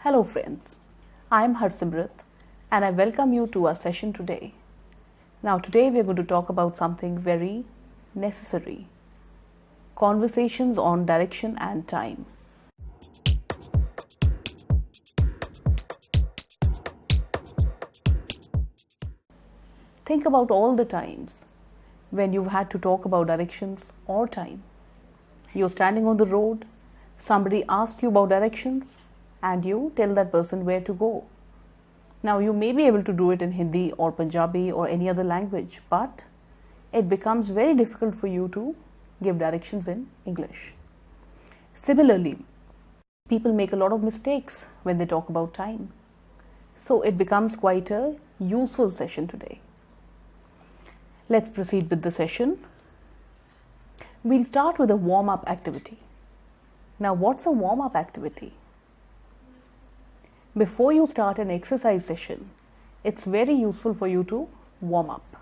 Hello friends, I am Harsimrat and I welcome you to our session today. Now today we are going to talk about something very necessary, conversations on direction and time. Think about all the times when you've had to talk about directions or time. You're standing on the road, somebody asks you about directions and you tell that person where to go. Now you may be able to do it in Hindi or Punjabi or any other language, but it becomes very difficult for you to give directions in English. Similarly, people make a lot of mistakes when they talk about time. So it becomes quite a useful session today. Let's proceed with the session. We'll start with a warm-up activity. Now what's a warm-up activity? Before you start an exercise session, it's very useful for you to warm up.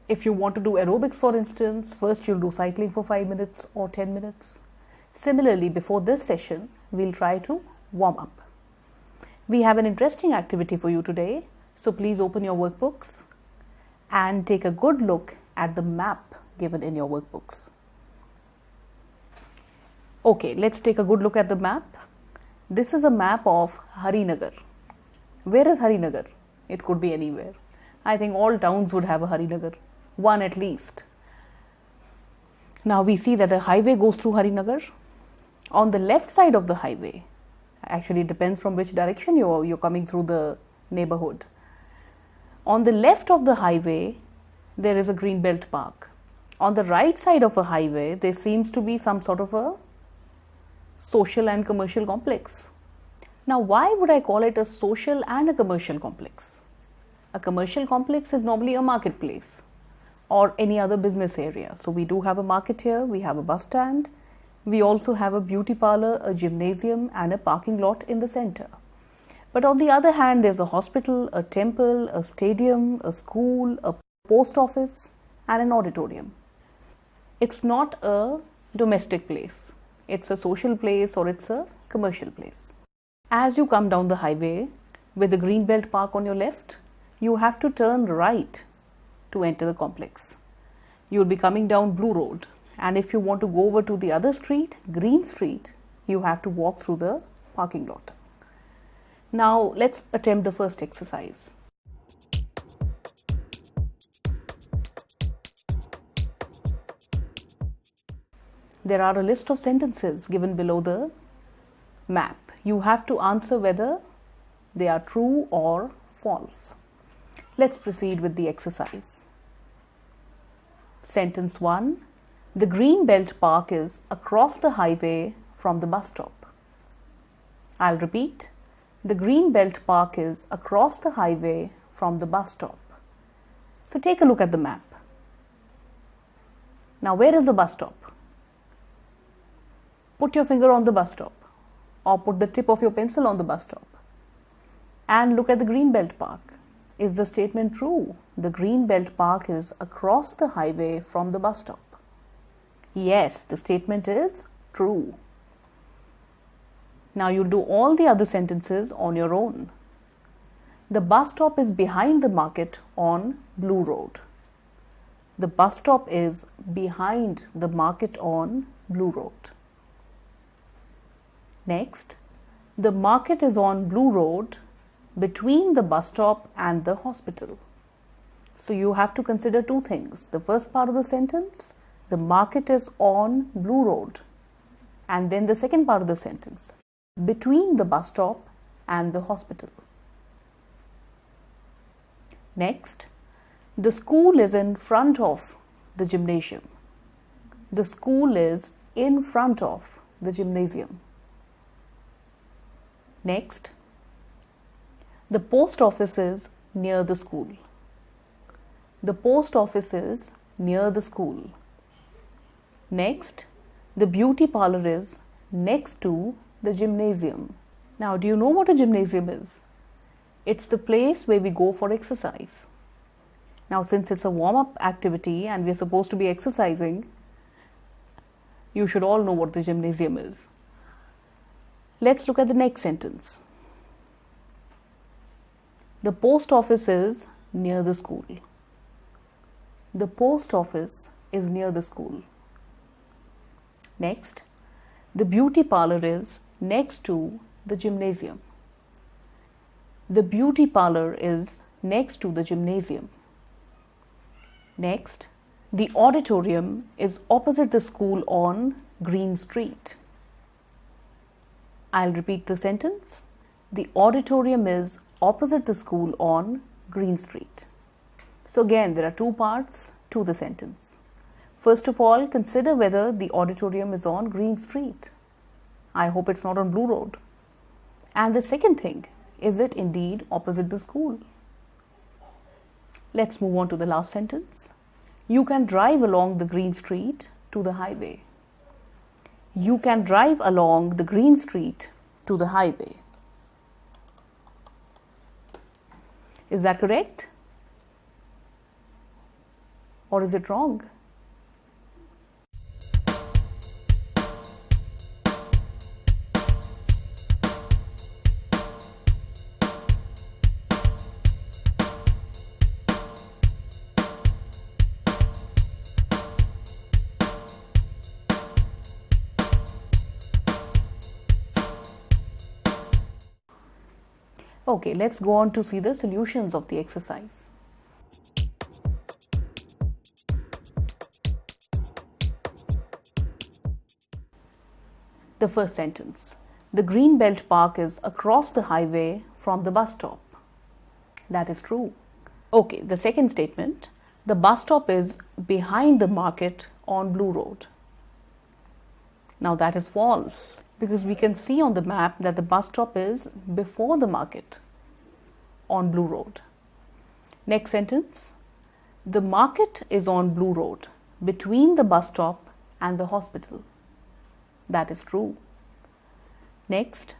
If you want to do aerobics, for instance, first you'll do cycling for 5 minutes or 10 minutes. Similarly, before this session, we'll try to warm up. We have an interesting activity for you today, so please open your workbooks and take a good look at the map given in your workbooks. Okay, let's take a good look at the map. This is a map of Harinagar. Where is Harinagar? It could be anywhere. I think all towns would have a Harinagar, one at least. Now we see that a highway goes through Harinagar. On the left side of the highway, actually it depends from which direction you're coming through the neighborhood. On the left of the highway, there is a greenbelt park. On the right side of a highway, there seems to be some sort of a social and commercial complex. Now, why would I call it a social and a commercial complex? A commercial complex is normally a marketplace or any other business area. So we do have a market here, we have a bus stand, we also have a beauty parlor, a gymnasium and a parking lot in the center. But on the other hand, there's a hospital, a temple, a stadium, a school, a post office and an auditorium. It's not a domestic place. It's a social place or it's a commercial place. As you come down the highway with the Greenbelt Park on your left, you have to turn right to enter the complex. You'll be coming down Blue Road, and if you want to go over to the other street, Green Street, you have to walk through the parking lot. Now let's attempt the first exercise. There are a list of sentences given below the map. You have to answer whether they are true or false. Let's proceed with the exercise. Sentence 1. The Greenbelt Park is across the highway from the bus stop. I'll repeat. The Greenbelt Park is across the highway from the bus stop. So take a look at the map. Now where is the bus stop? Put your finger on the bus stop or put the tip of your pencil on the bus stop and look at the Greenbelt Park. Is the statement true? The Greenbelt Park is across the highway from the bus stop. Yes, the statement is true. Now you'll do all the other sentences on your own. The bus stop is behind the market on Blue Road. The bus stop is behind the market on Blue Road. Next, the market is on Blue Road between the bus stop and the hospital. So you have to consider two things. The first part of the sentence, the market is on Blue Road. And then the second part of the sentence, between the bus stop and the hospital. Next, the school is in front of the gymnasium. The school is in front of the gymnasium. Next, the post office is near the school. The post office is near the school. Next, the beauty parlor is next to the gymnasium. Now, do you know what a gymnasium is? It's the place where we go for exercise. Now, since it's a warm-up activity and we're supposed to be exercising, you should all know what the gymnasium is. Let's look at the next sentence. The post office is near the school. The post office is near the school. Next, the beauty parlor is next to the gymnasium. The beauty parlor is next to the gymnasium. Next, the auditorium is opposite the school on Green Street. I'll repeat the sentence. The auditorium is opposite the school on Green Street. So again, there are two parts to the sentence. First of all, consider whether the auditorium is on Green Street. I hope it's not on Blue Road. And the second thing, is it indeed opposite the school? Let's move on to the last sentence. You can drive along the Green Street to the highway. You can drive along the Green Street to the highway. Is that correct? Or is it wrong? Okay, let's go on to see the solutions of the exercise. The first sentence. The Greenbelt Park is across the highway from the bus stop. That is true. Okay, the second statement. The bus stop is behind the market on Blue Road. Now that is false, because we can see on the map that the bus stop is before the market on Blue Road. Next sentence. The market is on Blue Road between the bus stop and the hospital. That is true. Next,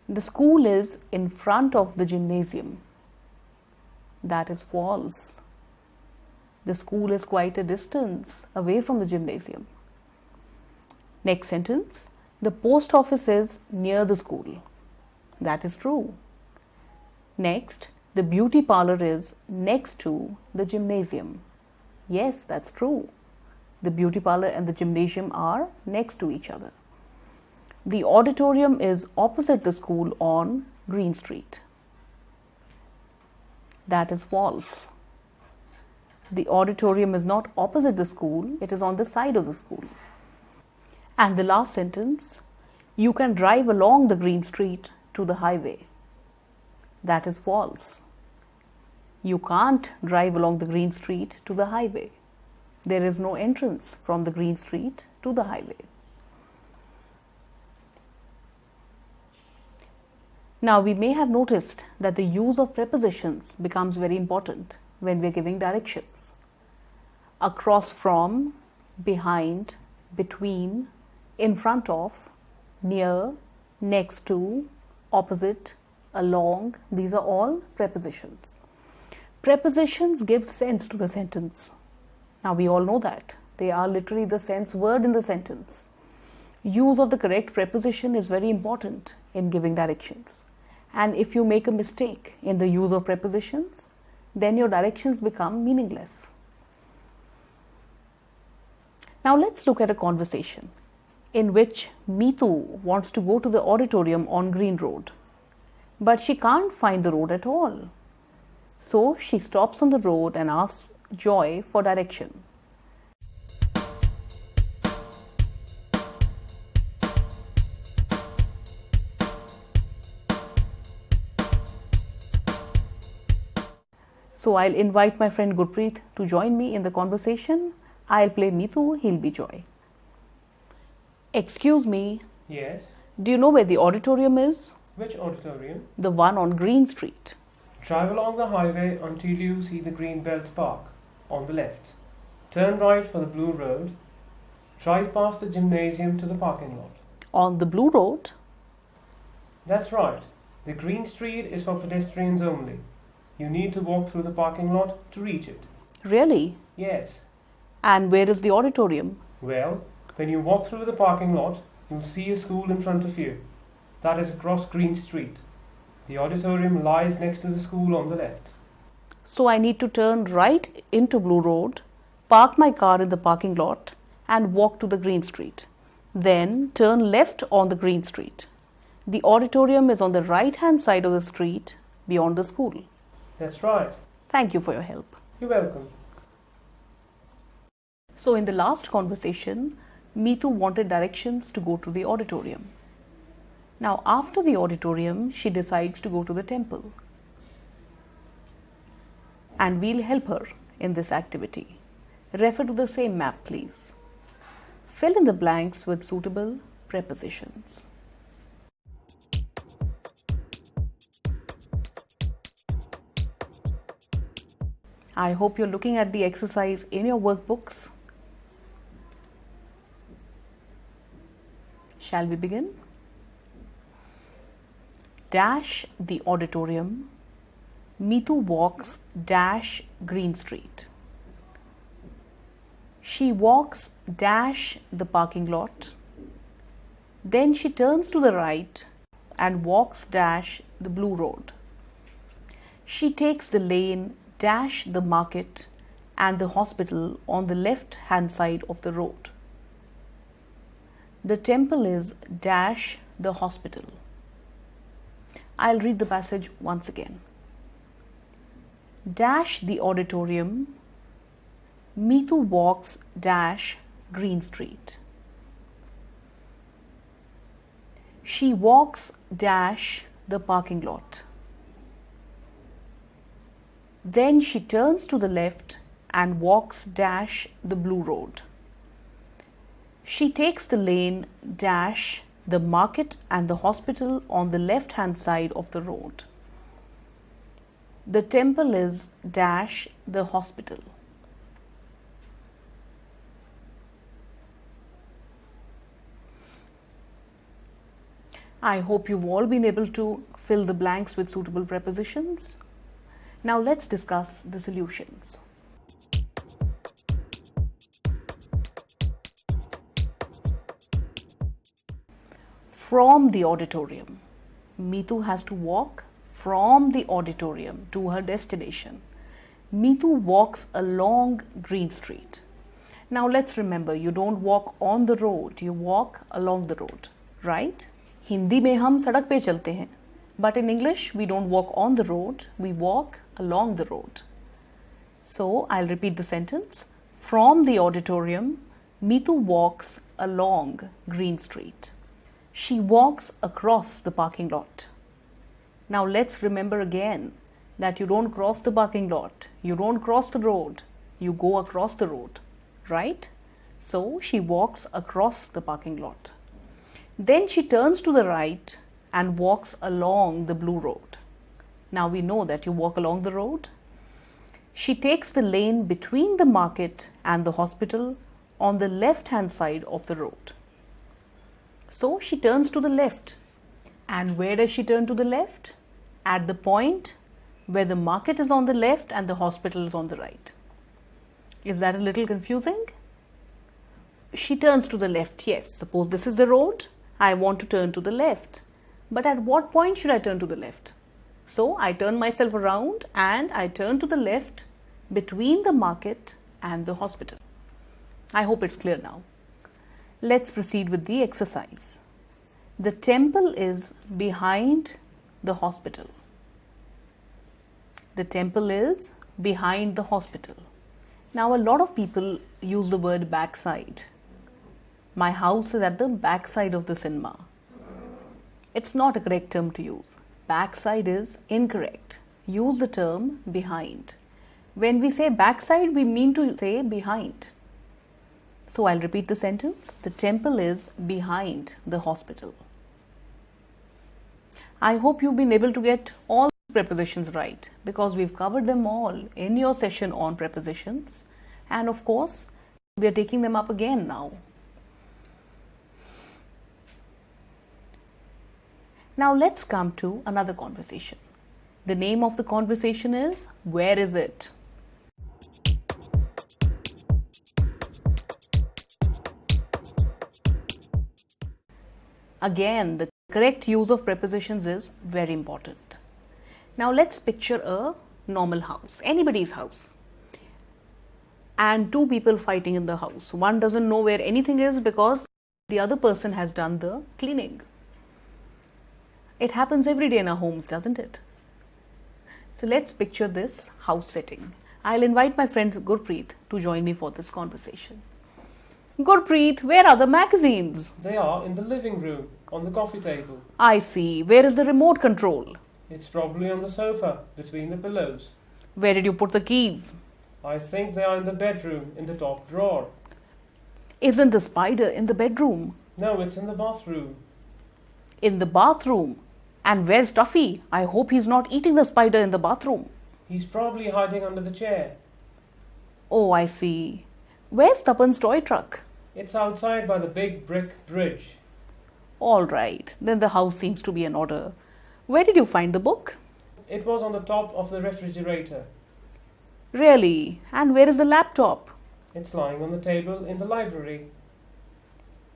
the school is in front of the gymnasium. That is false. The school is quite a distance away from the gymnasium. Next sentence. The post office is near the school. That is true. Next, the beauty parlor is next to the gymnasium. Yes, that's true. The beauty parlor and the gymnasium are next to each other. The auditorium is opposite the school on Green Street. That is false. The auditorium is not opposite the school, it is on the side of the school. And the last sentence, you can drive along the Green Street to the highway. That is false. You can't drive along the Green Street to the highway. There is no entrance from the Green Street to the highway. Now we may have noticed that the use of prepositions becomes very important when we are giving directions. Across from, behind, between, in front of, near, next to, opposite, along, these are all prepositions. Prepositions give sense to the sentence. Now we all know that. They are literally the sense word in the sentence. Use of the correct preposition is very important in giving directions. And if you make a mistake in the use of prepositions, then your directions become meaningless. Now let's look at a conversation in which Meetu wants to go to the auditorium on Green Road, but she can't find the road at all. So she stops on the road and asks Joy for direction. So I'll invite my friend Gurpreet to join me in the conversation. I'll play Meetu, he'll be Joy. Excuse me. Yes. Do you know where the auditorium is? Which auditorium? The one on Green Street. Drive along the highway until you see the Greenbelt Park on the left. Turn right for the Blue Road. Drive past the gymnasium to the parking lot. On the Blue Road? That's right. The Green Street is for pedestrians only. You need to walk through the parking lot to reach it. Really? Yes. And where is the auditorium? Well, when you walk through the parking lot, you'll see a school in front of you. That is across Green Street. The auditorium lies next to the school on the left. So I need to turn right into Blue Road, park my car in the parking lot and walk to the Green Street. Then turn left on the Green Street. The auditorium is on the right hand side of the street beyond the school. That's right. Thank you for your help. You're welcome. So in the last conversation, Meetu wanted directions to go to the auditorium. Now after the auditorium, she decides to go to the temple. And we'll help her in this activity. Refer to the same map, please. Fill in the blanks with suitable prepositions. I hope you're looking at the exercise in your workbooks. Shall we begin? Dash the auditorium. Meetu walks dash Green Street. She walks dash the parking lot. Then she turns to the right and walks dash the Blue Road. She takes the lane dash the market and the hospital on the left hand side of the road. The temple is dash the hospital. I'll read the passage once again. Dash the auditorium. Meetu walks dash Green Street. She walks dash the parking lot. Then she turns to the left and walks dash the Blue Road. She takes the lane dash the market and the hospital on the left hand side of the road. The temple is dash the hospital. I hope you've all been able to fill the blanks with suitable prepositions. Now let's discuss the solutions. From the auditorium. Meetu has to walk from the auditorium to her destination. Meetu walks along Green Street. Now let's remember, you don't walk on the road, you walk along the road, right? Hindi में हम सड़क पे चलते हैं, but in English we don't walk on the road, we walk along the road. So I'll repeat the sentence. From the auditorium, Meetu walks along Green Street. She walks across the parking lot. Now let's remember again that you don't cross the parking lot, you don't cross the road, you go across the road, right? So she walks across the parking lot. Then she turns to the right and walks along the Blue Road. Now we know that you walk along the road. She takes the lane between the market and the hospital on the left hand side of the road. So she turns to the left. And where does she turn to the left? At the point where the market is on the left and the hospital is on the right. Is that a little confusing? She turns to the left, yes. Suppose this is the road. I want to turn to the left. But at what point should I turn to the left? So I turn myself around and I turn to the left between the market and the hospital. I hope it's clear now. Let's proceed with the exercise. The temple is behind the hospital. The temple is behind the hospital. Now a lot of people use the word backside. My house is at the backside of the cinema. It's not a correct term to use. Backside is incorrect. Use the term behind. When we say backside, we mean to say behind. So I'll repeat the sentence. The temple is behind the hospital. I hope you've been able to get all prepositions right because we've covered them all in your session on prepositions. And of course, we are taking them up again now. Now let's come to another conversation. The name of the conversation is, Where is it? Again, the Correct use of prepositions is very important. Now let's picture a normal house, anybody's house, and two people fighting in the house. One doesn't know where anything is because the other person has done the cleaning. It happens every day in our homes, doesn't it? So let's picture this house setting. I'll invite my friend Gurpreet to join me for this conversation. Gurpreet, where are the magazines? They are in the living room, on the coffee table. I see. Where is the remote control? It's probably on the sofa, between the pillows. Where did you put the keys? I think they are in the bedroom, in the top drawer. Isn't the spider in the bedroom? No, it's in the bathroom. In the bathroom? And where's Tuffy? I hope he's not eating the spider in the bathroom. He's probably hiding under the chair. Oh, I see. Where's Tapan's toy truck? It's outside by the big brick bridge. All right, then the house seems to be in order. Where did you find the book? It was on the top of the refrigerator. Really? And where is the laptop? It's lying on the table in the library.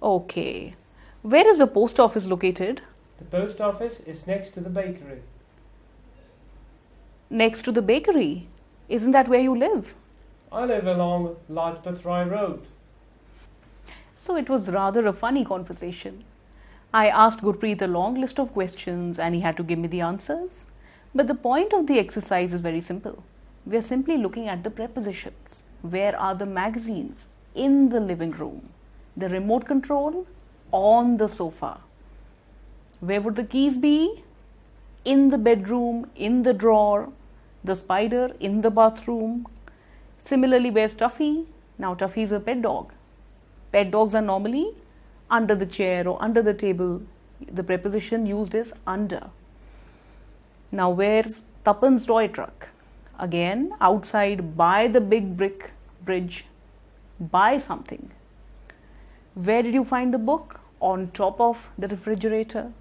Okay. Where is the post office located? The post office is next to the bakery. Next to the bakery? Isn't that where you live? I live along Lajpat Rai Road. So it was rather a funny conversation. I asked Gurpreet a long list of questions and he had to give me the answers. But the point of the exercise is very simple. We are simply looking at the prepositions. Where are the magazines? In the living room. The remote control? On the sofa. Where would the keys be? In the bedroom, in the drawer. The spider in the bathroom. Similarly, where's Tuffy? Now Tuffy is a pet dog. Pet dogs are normally under the chair or under the table. The preposition used is under. Now where's Tapan's toy truck? Again, outside by the big brick bridge. By something. Where did you find the book? On top of the refrigerator.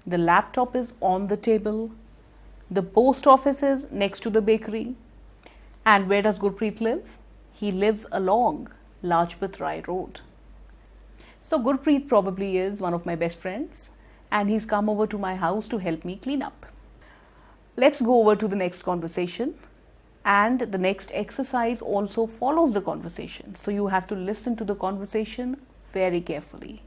The laptop is on the table. The post office is next to the bakery. And where does Gurpreet live? He lives along Lajpat Rai Road. So Gurpreet probably is one of my best friends and he's come over to my house to help me clean up. Let's go over to the next conversation, and the next exercise also follows the conversation. So you have to listen to the conversation very carefully.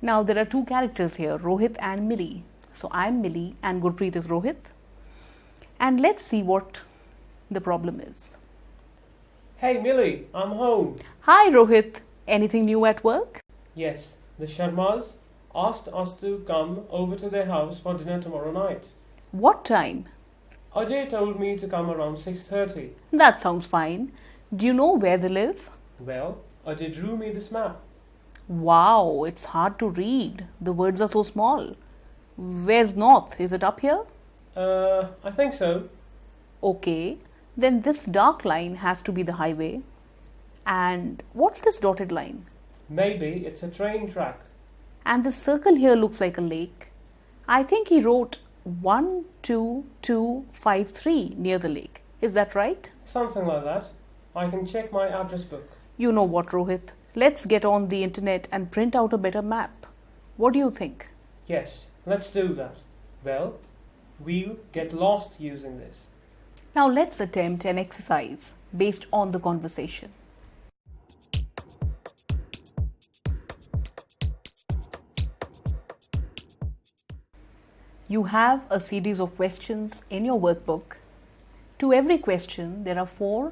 Now there are two characters here, Rohit and Millie. So I'm Millie and Gurpreet is Rohit. And let's see what the problem is. Hey Millie, I'm home. Hi Rohit, anything new at work? Yes, the Sharmas asked us to come over to their house for dinner tomorrow night. What time? Ajay told me to come around 6:30. That sounds fine. Do you know where they live? Well, Ajay drew me this map. Wow, it's hard to read. The words are so small. Where's north? Is it up here? I think so. Okay, then this dark line has to be the highway. And what's this dotted line? Maybe it's a train track. And the circle here looks like a lake. I think he wrote 12253 near the lake. Is that right? Something like that. I can check my address book. You know what, Rohit? Let's get on the internet and print out a better map. What do you think? Yes, let's do that. Well, we'll get lost using this. Now let's attempt an exercise based on the conversation. You have a series of questions in your workbook. To every question, there are 4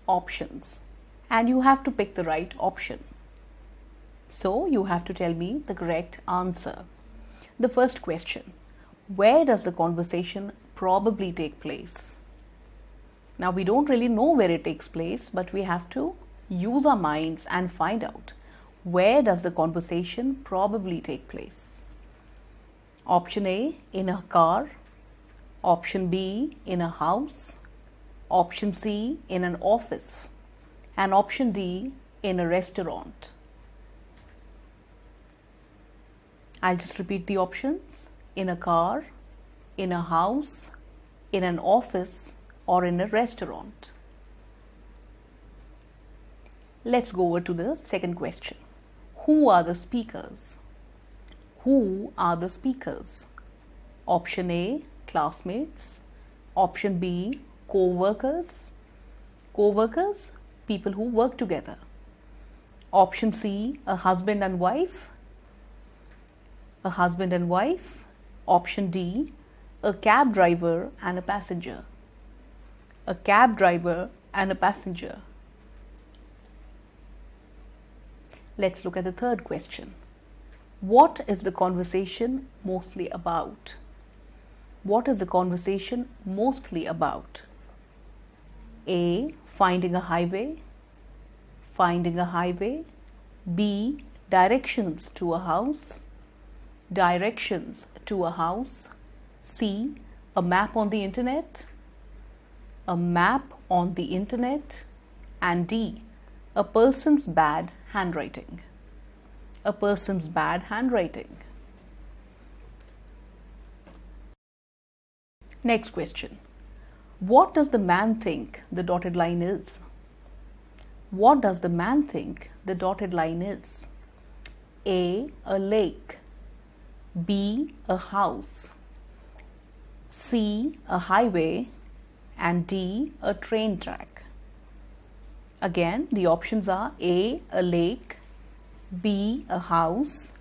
options and you have to pick the right option. So you have to tell me the correct answer. The first question, where does the conversation probably take place? Now we don't really know where it takes place, but we have to use our minds and find out where does the conversation probably take place. Option A, in a car. Option B, in a house. Option C, in an office. And option D, in a restaurant. I'll just repeat the options. In a car, in a house, in an office, or in a restaurant. Let's go over to the second question. Who are the speakers? Who are the speakers? Option A, classmates. Option B, co-workers. Co-workers, people who work together. Option C, a husband and wife. A husband and wife. Option D, a cab driver and a passenger. A cab driver and a passenger. Let's look at the third question. What is the conversation mostly about? What is the conversation mostly about? A, finding a highway. Finding a highway. B, directions to a house. Directions to a house. C, a map on the internet. A map on the internet. And D, a person's bad handwriting. A person's bad handwriting. Next question. What does the man think the dotted line is? What does the man think the dotted line is? A, a lake. B, a house. C, a highway. And D, a train track. Again, the options are A, a lake. B, a house.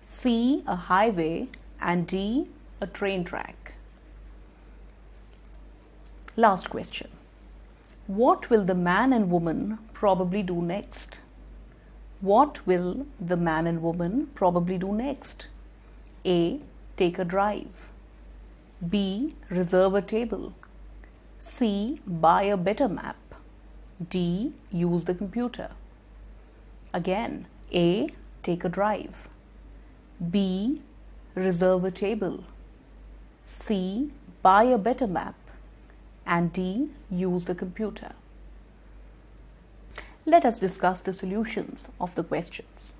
C, a highway. And D, a train track. Last question. What will the man and woman probably do next? What will the man and woman probably do next? A, take a drive. B, reserve a table. C, buy a better map. D, use the computer. Again, A, take a drive. B, reserve a table. C, buy a better map. And D, use the computer. Let us discuss the solutions of the questions.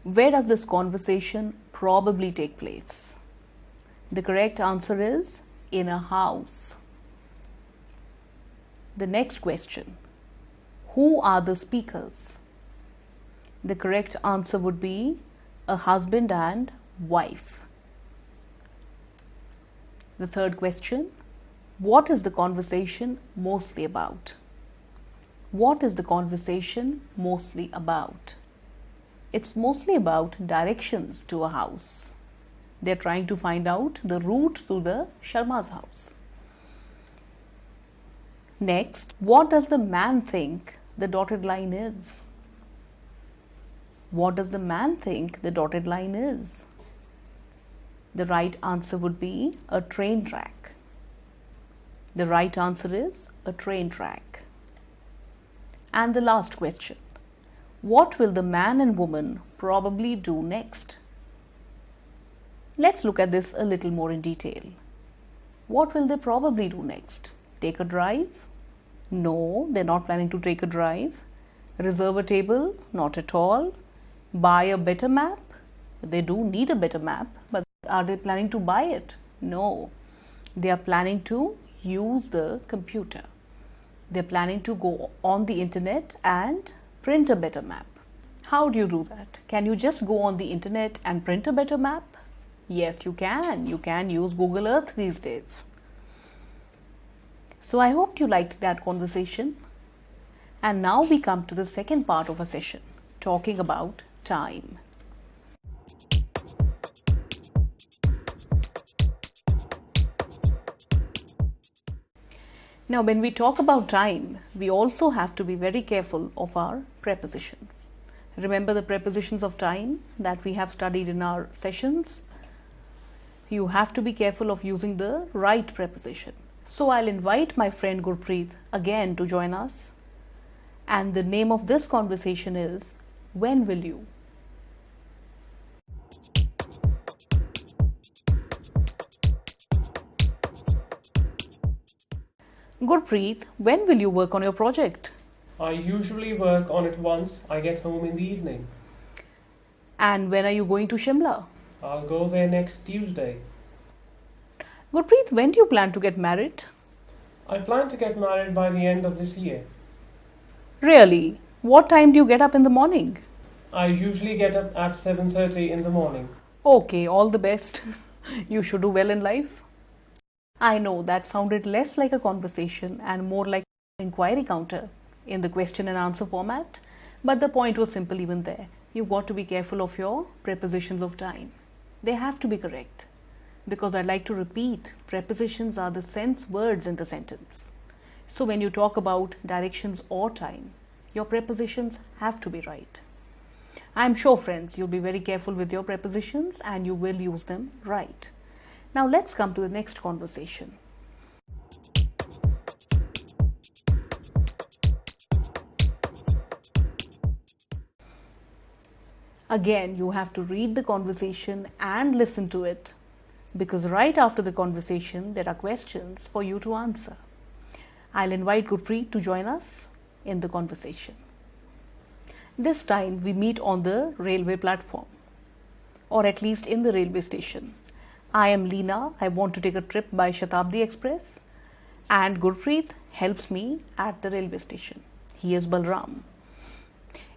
Where does this conversation probably take place? The correct answer is in a house. The next question. Who are the speakers? The correct answer would be a husband and wife. The third question. What is the conversation mostly about? What is the conversation mostly about? It's mostly about directions to a house. They're trying to find out the route to the Sharma's house. Next, what does the man think the dotted line is? What does the man think the dotted line is? The right answer would be a train track. The right answer is a train track. And the last question. What will the man and woman probably do next? Let's look at this a little more in detail. What will they probably do next? Take a drive? No, they're not planning to take a drive. Reserve a table? Not at all. Buy a better map? They do need a better map, but are they planning to buy it? No. They are planning to use the computer. They're planning to go on the internet and print a better map. How do you do that? Can you just go on the internet and print a better map? Yes, you can. You can use Google Earth these days. So I hope you liked that conversation. And now we come to the second part of our session, talking about time. Now, when we talk about time, we also have to be very careful of our prepositions. Remember the prepositions of time that we have studied in our sessions? You have to be careful of using the right preposition. So I'll invite my friend Gurpreet again to join us. And the name of this conversation is, When Will You? Gurpreet, when will you work on your project? I usually work on it once I get home in the evening. And when are you going to Shimla? I'll go there next Tuesday. Gurpreet, when do you plan to get married? I plan to get married by the end of this year. Really? What time do you get up in the morning? I usually get up at 7:30 in the morning. Okay, all the best. You should do well in life. I know that sounded less like a conversation and more like an inquiry counter in the question and answer format, but the point was simple even there. You've got to be careful of your prepositions of time. They have to be correct because I'd like to repeat, prepositions are the sense words in the sentence. So when you talk about directions or time, your prepositions have to be right. I'm sure, friends, you'll be very careful with your prepositions and you will use them right. Now let's come to the next conversation. Again, you have to read the conversation and listen to it because right after the conversation, there are questions for you to answer. I'll invite Gurpreet to join us in the conversation. This time we meet on the railway platform, or at least in the railway station. I am Leena. I want to take a trip by Shatabdi Express, and Gurpreet helps me at the railway station. He is Balram.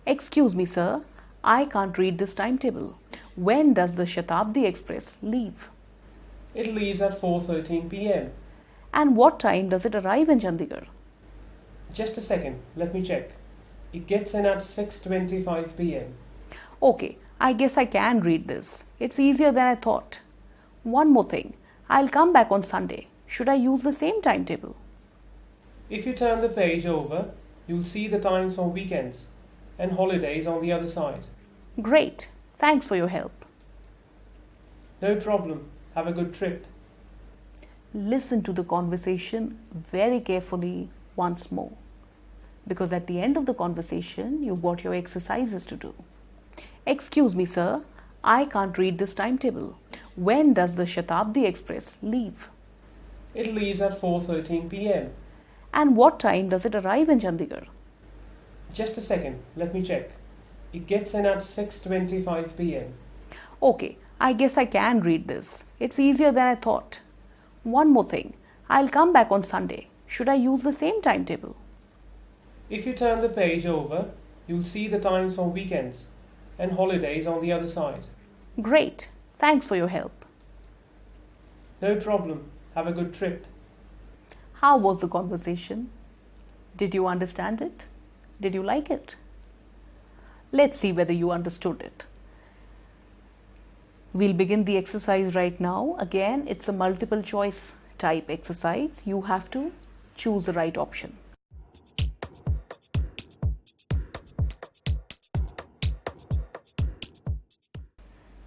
Excuse me, sir. I can't read this timetable. When does the Shatabdi Express leave? It leaves at 4:13 p.m. And what time does it arrive in Chandigarh? Just a second, let me check. It gets in at 6:25 p.m. Okay, I guess I can read this. It's easier than I thought. One more thing. I'll come back on Sunday. Should I use the same timetable? If you turn the page over, you'll see the times for weekends and holidays on the other side. Great. Thanks for your help. No problem. Have a good trip. Listen to the conversation very carefully once more, because at the end of the conversation, you've got your exercises to do. Excuse me, sir. I can't read this timetable. When does the Shatabdi Express leave? It leaves at 4:13 p.m. And what time does it arrive in Chandigarh? Just a second, let me check. It gets in at 6:25 p.m. Okay, I guess I can read this. It's easier than I thought. One more thing. I'll come back on Sunday. Should I use the same timetable? If you turn the page over, you'll see the times for weekends and holidays on the other side. Great. Thanks for your help. No problem. Have a good trip. How was the conversation? Did you understand it? Did you like it? Let's see whether you understood it. We'll begin the exercise right now. Again, it's a multiple choice type exercise. You have to choose the right option.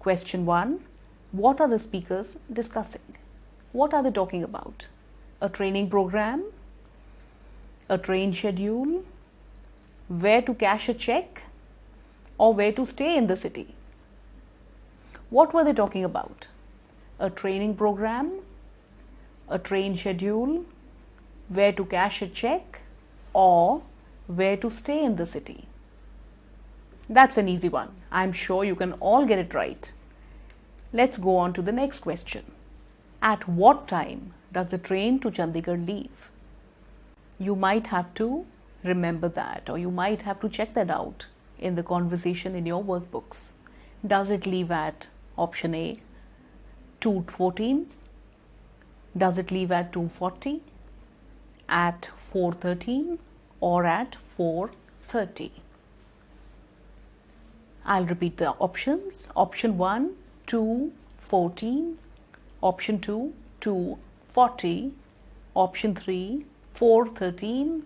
Question 1. What are the speakers discussing? What are they talking about? A training program? A train schedule? Where to cash a check? Or where to stay in the city? What were they talking about? A training program? A train schedule? Where to cash a check? Or where to stay in the city? That's an easy one. I'm sure you can all get it right. Let's go on to the next question. At what time does the train to Chandigarh leave? You might have to remember that, or you might have to check that out in the conversation in your workbooks. Does it leave at option A, 2:14? Does it leave at 2:40? At 4:13? Or at 4:30? I'll repeat the options. Option 1, 2:14. Option 2, 2:40. Option 3, 4:13.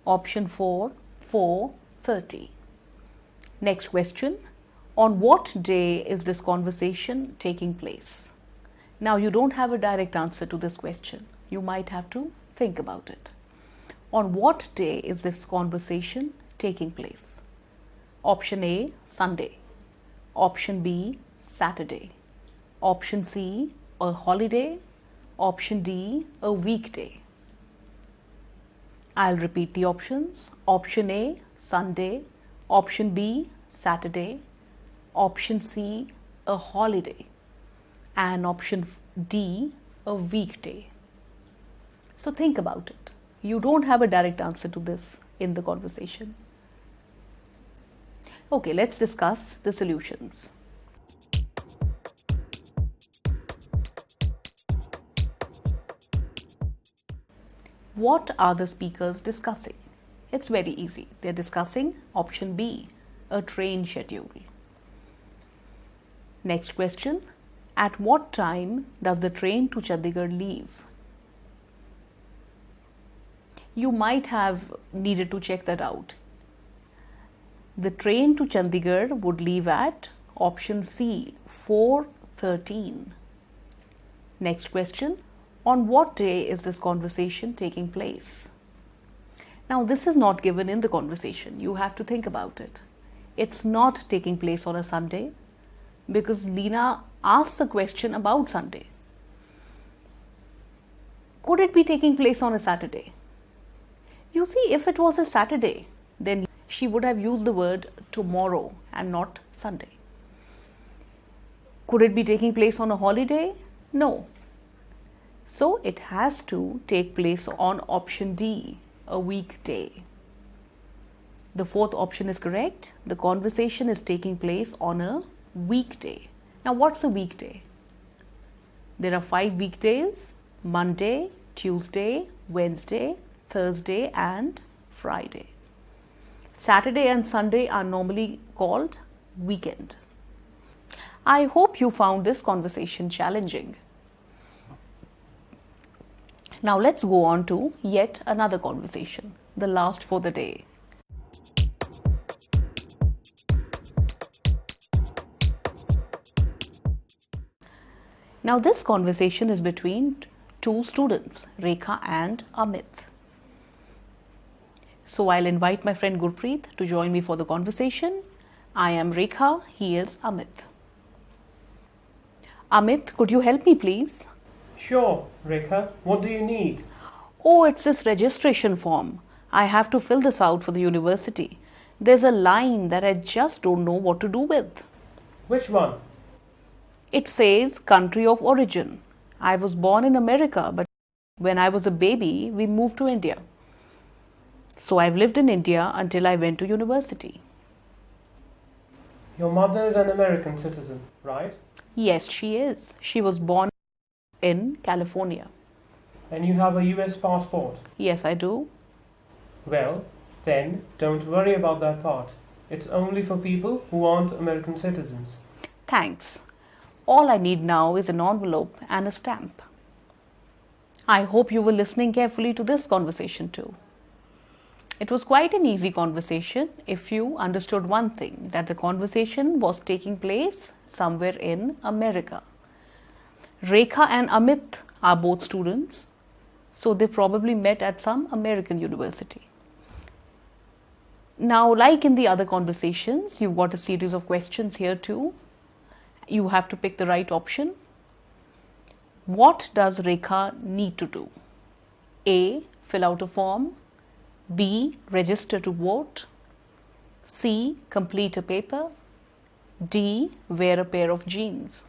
Option 4, 4:30. Next question. On what day is this conversation taking place? Now, you don't have a direct answer to this question. You might have to think about it. On what day is this conversation taking place? Option A, Sunday. Option B, Saturday. Option C, a holiday. Option D, a weekday. I'll repeat the options. Option A, Sunday. Option B, Saturday. Option C, a holiday. And option D, a weekday. So think about it. You don't have a direct answer to this in the conversation. Okay, let's discuss the solutions. What are the speakers discussing? It's very easy. They're discussing option B, a train schedule. Next question. At what time does the train to Chandigarh leave? You might have needed to check that out. The train to Chandigarh would leave at option C, 4:13. Next question. On what day is this conversation taking place? Now, this is not given in the conversation. You have to think about it. It's not taking place on a Sunday because Leena asked the question about Sunday. Could it be taking place on a Saturday? You see, if it was a Saturday, then she would have used the word tomorrow and not Sunday. Could it be taking place on a holiday? No. So it has to take place on option D, a weekday. The fourth option is correct. The conversation is taking place on a weekday. Now, what's a weekday? There are 5 weekdays: Monday, Tuesday, Wednesday, Thursday and Friday. Saturday and Sunday are normally called weekend. I hope you found this conversation challenging. Now let's go on to yet another conversation, the last for the day. Now this conversation is between 2 students, Rekha and Amit. So I'll invite my friend Gurpreet to join me for the conversation. I am Rekha, he is Amit. Amit, could you help me please? Sure, Rekha. What do you need? Oh, it's this registration form. I have to fill this out for the university. There's a line that I just don't know what to do with. Which one? It says country of origin. I was born in America, but when I was a baby, we moved to India. So I've lived in India until I went to university. Your mother is an American citizen, right? Yes, she is. She was born in California. And you have a US passport? Yes, I do. Well, then don't worry about that part. It's only for people who aren't American citizens. Thanks. All I need now is an envelope and a stamp. I hope you were listening carefully to this conversation too. It was quite an easy conversation if you understood one thing, that the conversation was taking place somewhere in America. Rekha and Amit are both students, so they probably met at some American university. Now, like in the other conversations, you've got a series of questions here too. You have to pick the right option. What does Rekha need to do? A. Fill out a form. B. Register to vote. C. Complete a paper. D. Wear a pair of jeans.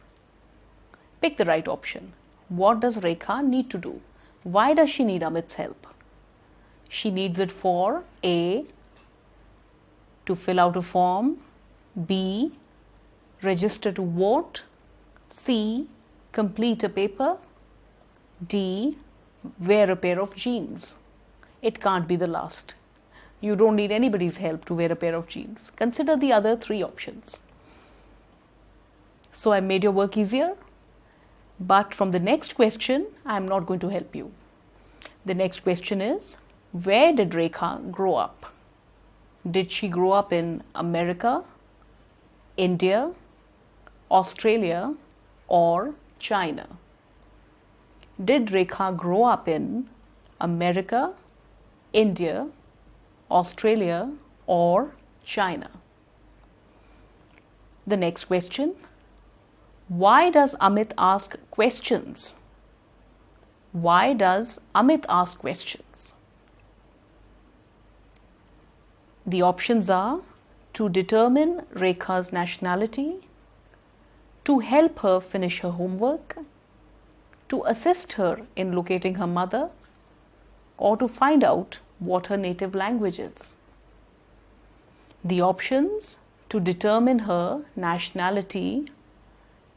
Pick the right option. What does Rekha need to do? Why does she need Amit's help? She needs it for A. To fill out a form. B. Register to vote. C. Complete a paper. D. Wear a pair of jeans. It can't be the last. You don't need anybody's help to wear a pair of jeans. Consider the other 3 options. So I made your work easier. But from the next question, I am not going to help you. The next question is, where did Rekha grow up? Did she grow up in America, India, Australia, or China? Did Rekha grow up in America, India, Australia, or China? The next question, why does Amit ask questions? Why does Amit ask questions? The options are to determine Rekha's nationality, to help her finish her homework, to assist her in locating her mother, or to find out what her native language is. The options: to determine her nationality,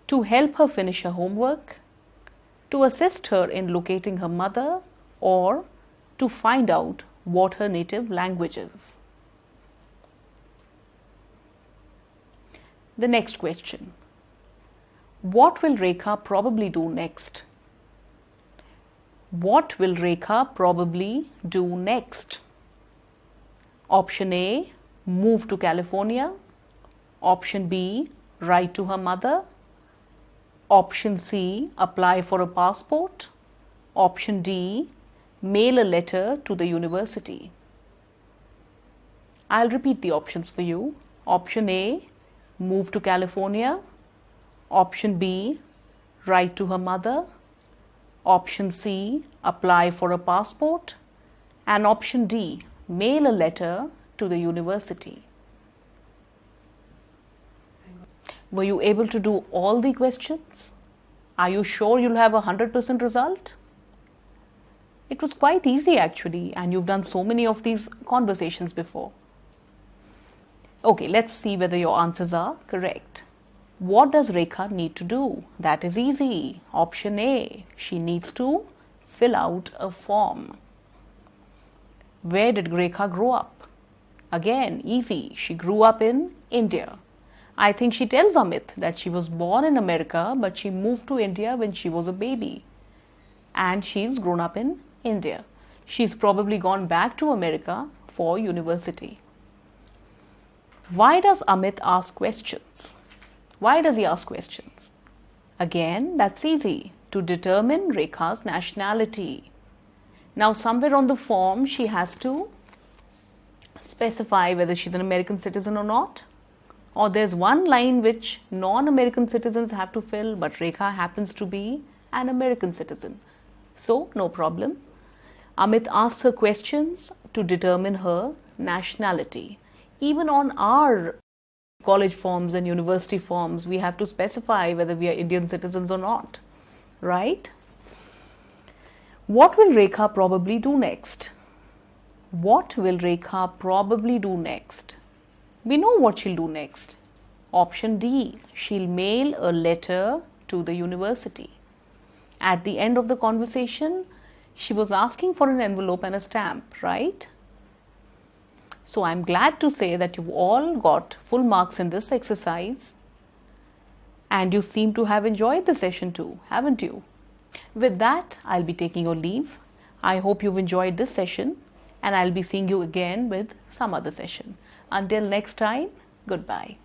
to help her finish her homework, to assist her in locating her mother, or to find out what her native language is. The next question: what will Rekha probably do next? What will Rekha probably do next? Option A: move to California. Option B: write to her mother. Option C: apply for a passport. Option D: mail a letter to the university. I'll repeat the options for you. Option A: move to California. Option B: write to her mother. Option C: apply for a passport. And option D: mail a letter to the university. Were you able to do all the questions? Are you sure you'll have 100% result? It was quite easy actually, and you've done so many of these conversations before. Okay, let's see whether your answers are correct. What does Rekha need to do? That is easy. Option A: she needs to fill out a form. Where did Rekha grow up? Again, easy. She grew up in India. I think she tells Amit that she was born in America, but she moved to India when she was a baby. And she's grown up in India. She's probably gone back to America for university. Why does Amit ask questions? Why does he ask questions? Again, that's easy. To determine Rekha's nationality. Now, somewhere on the form, she has to specify whether she's an American citizen or not. Or there's one line which non-American citizens have to fill, but Rekha happens to be an American citizen. So, no problem. Amit asks her questions to determine her nationality. Even on our college forms and university forms, we have to specify whether we are Indian citizens or not, right? What will Rekha probably do next? What will Rekha probably do next? We know what she'll do next. Option D: she'll mail a letter to the university. At the end of the conversation, she was asking for an envelope and a stamp, right? So I'm glad to say that you've all got full marks in this exercise, and you seem to have enjoyed the session too, haven't you? With that, I'll be taking your leave. I hope you've enjoyed this session, and I'll be seeing you again with some other session. Until next time, goodbye.